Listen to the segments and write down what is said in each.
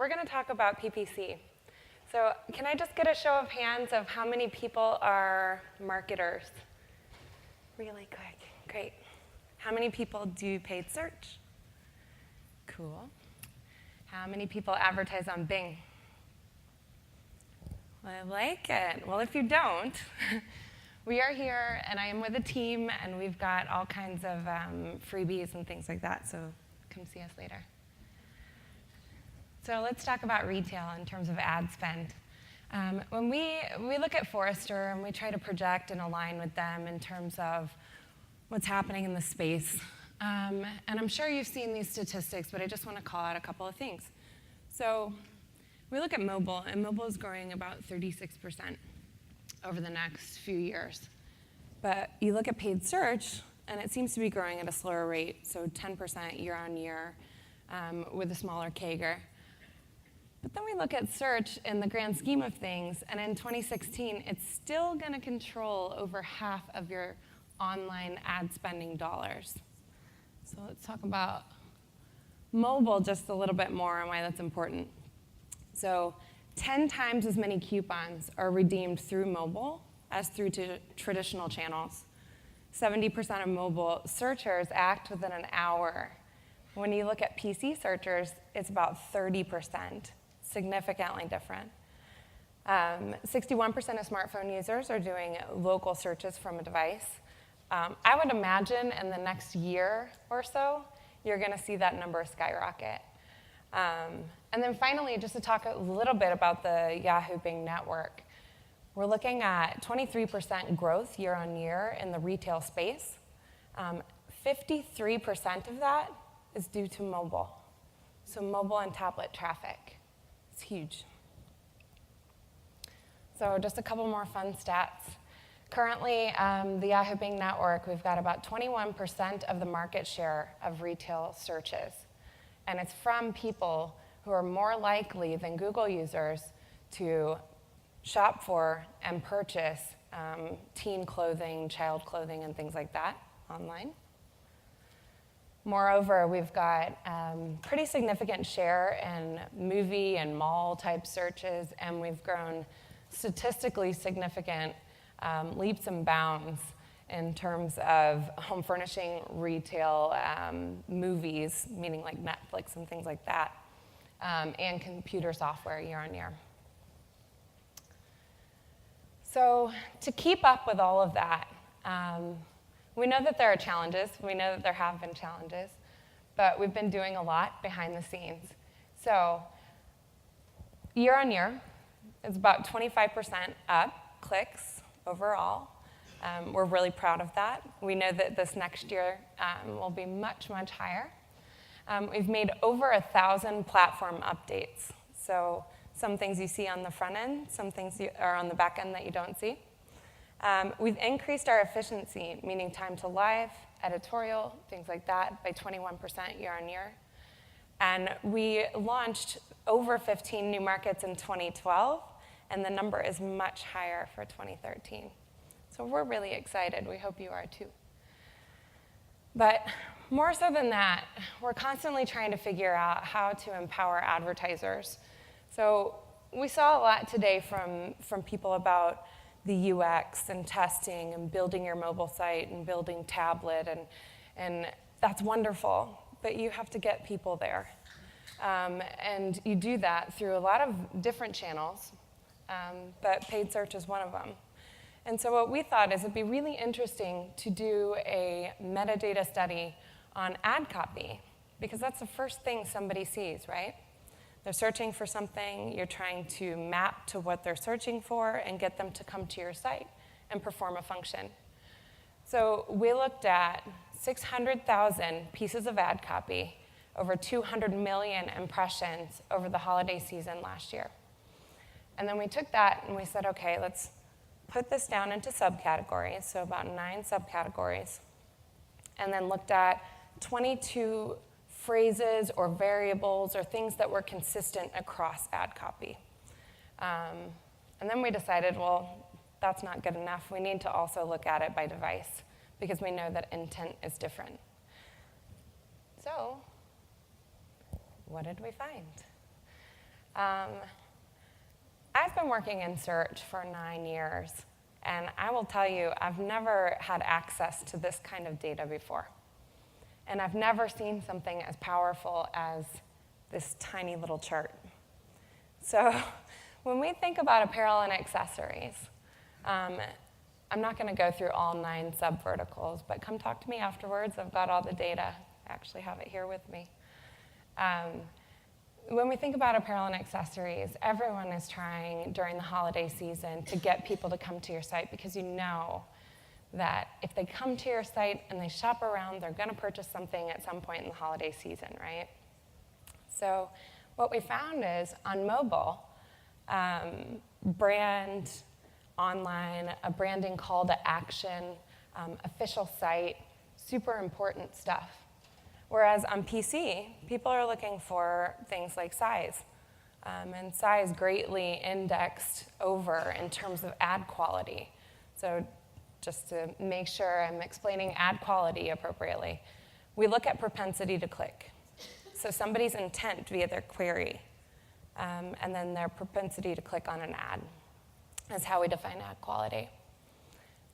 We're going to talk about PPC. So can I just get a show of hands of how many people are marketers? Really quick. Great. How many people do paid search? Cool. How many people advertise on Bing? I like it. Well, if you don't, we are here, and I am with a team, and we've got all kinds of freebies and things like that, so come see us later. So let's talk about retail in terms of ad spend. When we look at Forrester, and we try to project and align with them in terms of what's happening in the space. And I'm sure you've seen these statistics, but I just want to call out a couple of things. So we look at mobile, and mobile is growing about 36% over the next few years. But you look at paid search, and it seems to be growing at a slower rate, so 10% year on year with a smaller CAGR. But then we look at search in the grand scheme of things, and in 2016, it's still going to control over half of your online ad spending dollars. So let's talk about mobile just a little bit more and why that's important. So 10 times as many coupons are redeemed through mobile as through traditional channels. 70% of mobile searchers act within an hour. When you look at PC searchers, it's about 30%, significantly different. 61% of smartphone users are doing local searches from a device. I would imagine in the next year or so, you're going to see that number skyrocket. And then finally, just to talk a little bit about the Yahoo Bing network, we're looking at 23% growth year on year in the retail space. 53% of that is due to mobile. So mobile and tablet traffic. It's huge. So just a couple more fun stats. Currently, the Yahoo Bing network, we've got about 21% of the market share of retail searches. And it's from people who are more likely than Google users to shop for and purchase teen clothing, child clothing, and things like that online. Moreover, we've got pretty significant share in movie and mall type searches, and we've grown statistically significant leaps and bounds in terms of home furnishing, retail, movies, meaning like Netflix and things like that, and computer software year on year. So to keep up with all of that, we know that there are challenges. We know that there have been challenges, but we've been doing a lot behind the scenes. So year on year, it's about 25% up clicks overall. We're really proud of that. We know that this next year will be much, much higher. We've made over 1,000 platform updates. So some things you see on the front end, some things are on the back end that you don't see. We've increased our efficiency, meaning time to live, editorial, things like that, by 21% year on year. And we launched over 15 new markets in 2012, and the number is much higher for 2013. So we're really excited. We hope you are too. But more so than that, we're constantly trying to figure out how to empower advertisers. So we saw a lot today from people about the UX and testing and building your mobile site and building tablet, and that's wonderful, but you have to get people there. And you do that through a lot of different channels, but paid search is one of them. And so what we thought is it'd be really interesting to do a metadata study on ad copy, because that's the first thing somebody sees, right? They're searching for something, you're trying to map to what they're searching for and get them to come to your site and perform a function. So we looked at 600,000 pieces of ad copy, over 200 million impressions over the holiday season last year. And then we took that and we said, okay, let's put this down into subcategories, so about 9 subcategories, and then looked at 22 phrases or variables or things that were consistent across ad copy. And then we decided, well, that's not good enough. We need to also look at it by device because we know that intent is different. So what did we find? I've been working in search for 9 years, and I will tell you, I've never had access to this kind of data before. And I've never seen something as powerful as this tiny little chart. So when we think about apparel and accessories, I'm not going to go through all 9 sub-verticals, but come talk to me afterwards. I've got all the data. I actually have it here with me. When we think about apparel and accessories, everyone is trying during the holiday season to get people to come to your site, because you know that if they come to your site and they shop around, they're going to purchase something at some point in the holiday season, right? So what we found is on mobile, brand, online, a branding call to action, official site, super important stuff. Whereas on PC, people are looking for things like size, and size greatly indexed over in terms of ad quality. So just to make sure I'm explaining ad quality appropriately, we look at propensity to click. So somebody's intent via their query, and then their propensity to click on an ad is how we define ad quality.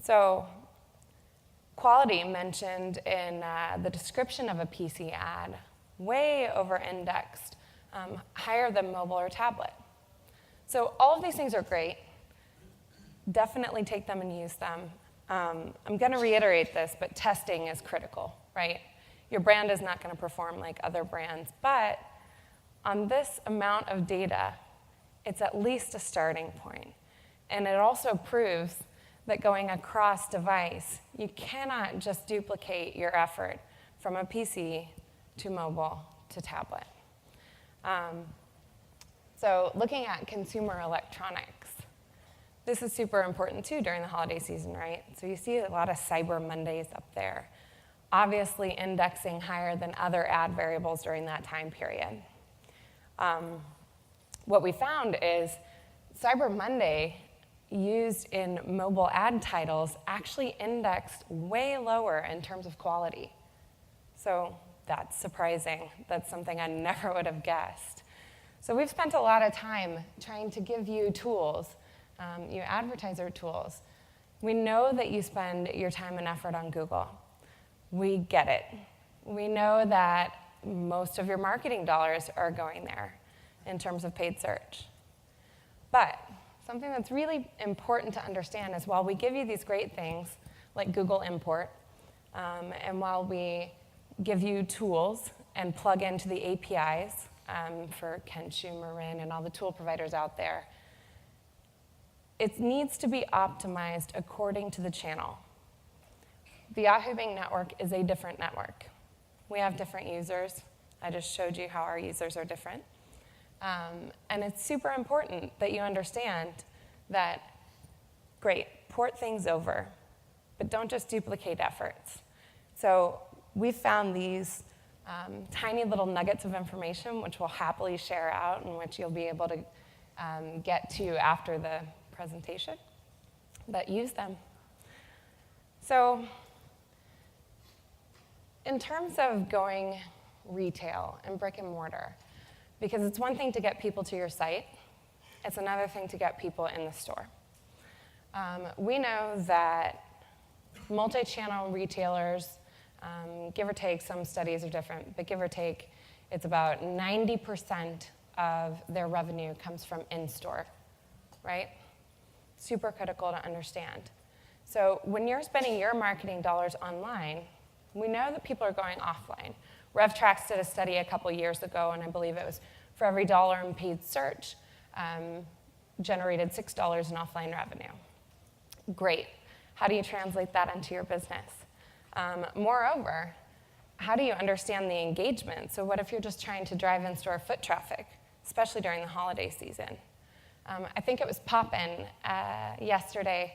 So quality mentioned in the description of a PC ad, way over-indexed, higher than mobile or tablet. So all of these things are great. Definitely take them and use them. I'm going to reiterate this, but testing is critical, right? Your brand is not going to perform like other brands, but on this amount of data, it's at least a starting point. And it also proves that going across device, you cannot just duplicate your effort from a PC to mobile to tablet. So looking at consumer electronics, this is super important too during the holiday season, right? So you see a lot of Cyber Mondays up there, obviously indexing higher than other ad variables during that time period. What we found is Cyber Monday used in mobile ad titles actually indexed way lower in terms of quality. So that's surprising. That's something I never would have guessed. So we've spent a lot of time trying to give you tools, you advertiser tools. We know that you spend your time and effort on Google. We get it. We know that most of your marketing dollars are going there in terms of paid search. But something that's really important to understand is while we give you these great things like Google Import, and while we give you tools and plug into the APIs for Kenshu, Marin, and all the tool providers out there, it needs to be optimized according to the channel. The Yahoo Bing network is a different network. We have different users. I just showed you how our users are different. And it's super important that you understand that, great, port things over, but don't just duplicate efforts. So we've found these tiny little nuggets of information, which we'll happily share out and which you'll be able to get to after the presentation, but use them. So in terms of going retail and brick and mortar, because it's one thing to get people to your site, it's another thing to get people in the store. We know that multi-channel retailers, give or take, some studies are different, but give or take, it's about 90% of their revenue comes from in-store, right? Super critical to understand. So when you're spending your marketing dollars online, we know that people are going offline. RevTrax did a study a couple years ago, and I believe it was for every dollar in paid search, generated $6 in offline revenue. Great. How do you translate that into your business? Moreover, how do you understand the engagement? So what if you're just trying to drive in-store foot traffic, especially during the holiday season? I think it was Poppin yesterday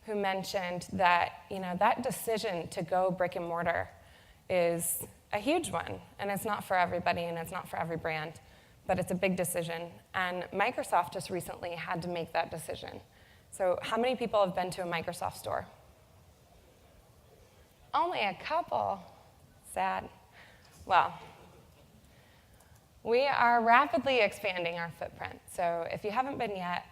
who mentioned that, that decision to go brick and mortar is a huge one, and it's not for everybody and it's not for every brand, but it's a big decision. And Microsoft just recently had to make that decision. So how many people have been to a Microsoft store? Only a couple. Sad. Well, We are rapidly expanding our footprint. So if you haven't been yet,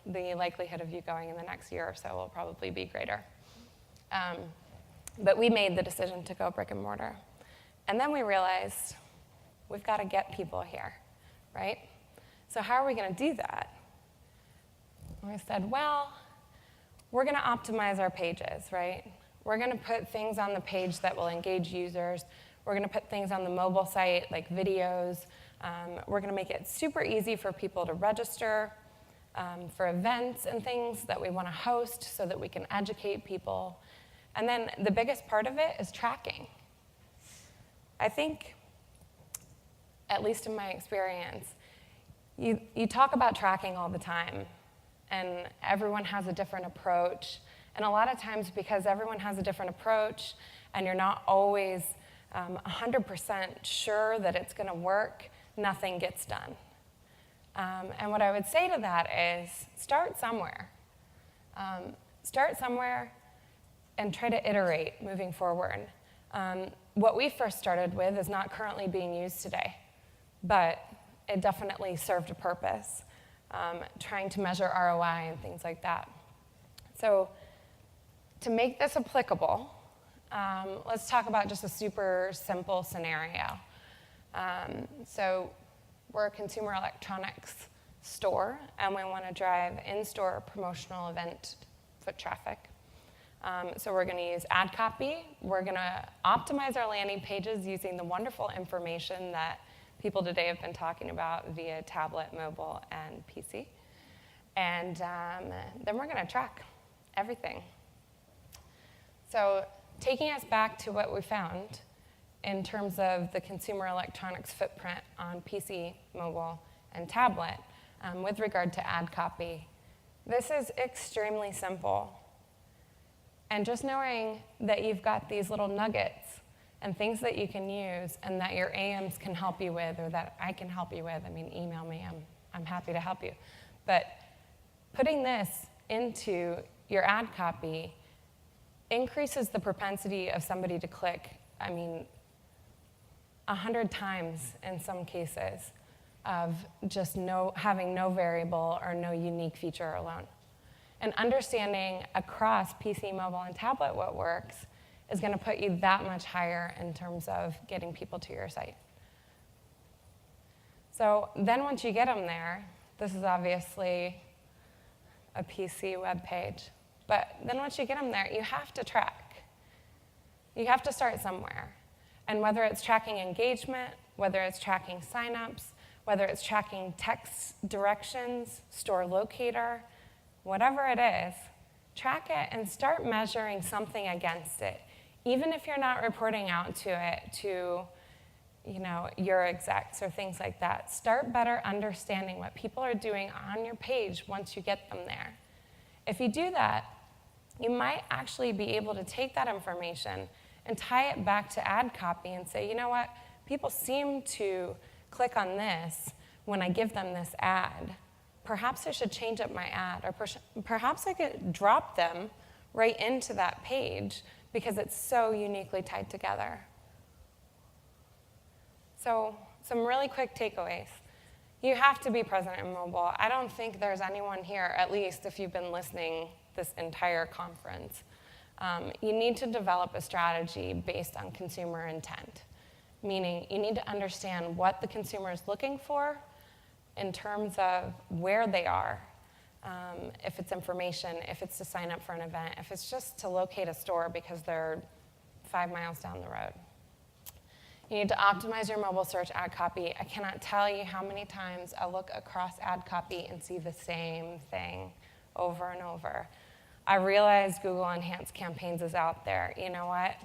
the likelihood of you going in the next year or so will probably be greater. But we made the decision to go brick and mortar. And then we realized we've got to get people here, right? So how are we going to do that? We said, well, we're going to optimize our pages, right? We're going to put things on the page that will engage users. We're going to put things on the mobile site, like videos. We're going to make it super easy for people to register for events and things that we want to host so that we can educate people. And then the biggest part of it is tracking. I think, at least in my experience, you talk about tracking all the time, and everyone has a different approach. And a lot of times, because everyone has a different approach, and you're not always 100% sure that it's going to work, nothing gets done. And what I would say to that is start somewhere. Start somewhere and try to iterate moving forward. What we first started with is not currently being used today, but it definitely served a purpose, trying to measure ROI and things like that. So to make this applicable, let's talk about just a super simple scenario. So we're a consumer electronics store, and we want to drive in-store promotional event foot traffic. So we're going to use ad copy. We're going to optimize our landing pages using the wonderful information that people today have been talking about via tablet, mobile, and PC. And then we're going to track everything. So taking us back to what we found in terms of the consumer electronics footprint on PC, mobile, and tablet with regard to ad copy, this is extremely simple. And just knowing that you've got these little nuggets and things that you can use and that your AMs can help you with, or that I can help you with, I mean, email me, I'm happy to help you. But putting this into your ad copy increases the propensity of somebody to click, 100 times in some cases, of just having no variable or no unique feature alone. And understanding across PC, mobile, and tablet what works is going to put you that much higher in terms of getting people to your site. So then once you get them there, this is obviously a PC web page, but then once you get them there, you have to track. You have to start somewhere. And whether it's tracking engagement, whether it's tracking signups, whether it's tracking text directions, store locator, whatever it is, track it and start measuring something against it. Even if you're not reporting out to it to your execs or things like that, start better understanding what people are doing on your page once you get them there. If you do that, you might actually be able to take that information and tie it back to ad copy and say, you know what, people seem to click on this when I give them this ad. Perhaps I should change up my ad, or perhaps I could drop them right into that page because it's so uniquely tied together. So some really quick takeaways. You have to be present in mobile. I don't think there's anyone here, at least if you've been listening this entire conference. You need to develop a strategy based on consumer intent, meaning you need to understand what the consumer is looking for in terms of where they are, if it's information, if it's to sign up for an event, if it's just to locate a store because they're 5 miles down the road. You need to optimize your mobile search ad copy. I cannot tell you how many times I look across ad copy and see the same thing over and over. I realize Google Enhanced Campaigns is out there. You know what?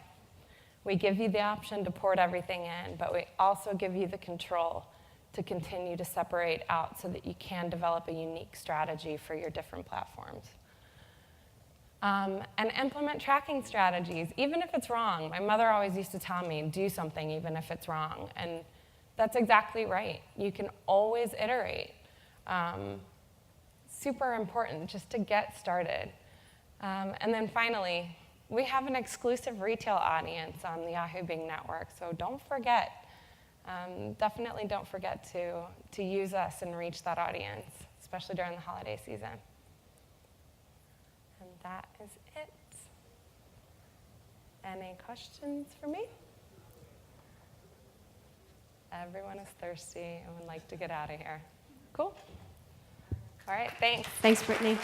We give you the option to port everything in, but we also give you the control to continue to separate out so that you can develop a unique strategy for your different platforms. And implement tracking strategies, even if it's wrong. My mother always used to tell me, do something even if it's wrong. And that's exactly right. You can always iterate. Super important just to get started. And then finally, we have an exclusive retail audience on the Yahoo Bing network, so don't forget. definitely don't forget to use us and reach that audience, especially during the holiday season. And that is it. Any questions for me? Everyone is thirsty and would like to get out of here. Cool. All right, thanks. Thanks, Brittney.